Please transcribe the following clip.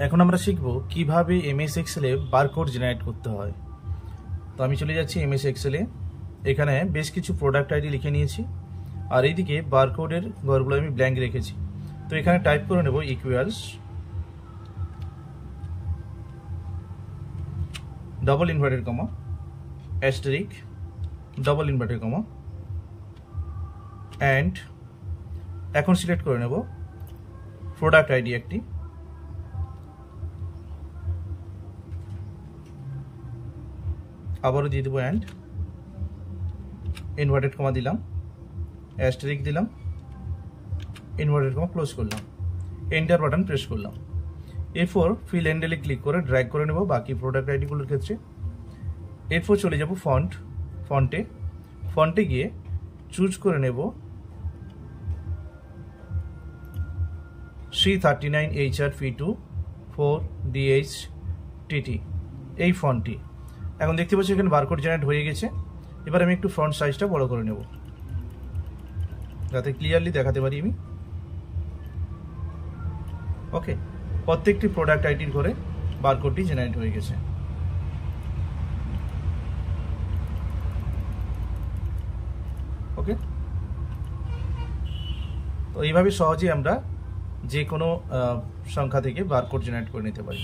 এখন আমরা শিখব কিভাবে এমএস এক্সেলে বারকোড জেনারেট করতে হয়। তো আমি চলে যাচ্ছি এমএস এক্সেলে। এখানে বেশ কিছু প্রোডাক্ট আইডি লিখে নিয়েছি, আর এইদিকে বারকোডের ঘরগুলো আমি ব্ল্যাঙ্ক রেখেছি। তো এখানে টাইপ করে নেব equals double inverted comma অ্যাস্টেরিক double inverted comma and এখন সিলেক্ট করে নেব প্রোডাক্ট আইডি একটি, আবারও দিয়ে দেবো অ্যান্ড ইনভার্টেড কমা দিলাম, অ্যাস্টেরিক দিলাম, ইনভার্টেড কমা ক্লোজ করলাম, এন্টার বাটন প্রেস করলাম। এরপর ফিল হ্যান্ডেলে ক্লিক করে ড্র্যাগ করে নেব বাকি প্রোডাক্ট আইডিগুলোর ক্ষেত্রে। এরপর চলে যাব ফন্টে গিয়ে চুজ করে নেব C39HR-P2 4DHTT এই ফন্টটি। এখন দেখতে পাচ্ছি এখানে বারকোড জেনারেট হয়ে গেছে। এবার আমি একটু ফন্ট সাইজটা বড় করে নেব যাতে ক্লিয়ারলি দেখাতে পারি আমি। ওকে, প্রত্যেকটি প্রোডাক্ট আইডির করে বারকোডটি জেনারেট হয়ে গেছে। ওকে, তো এইভাবে সহজেই আমরা যে কোনো সংখ্যা থেকে বারকোড জেনারেট করে নিতে পারি।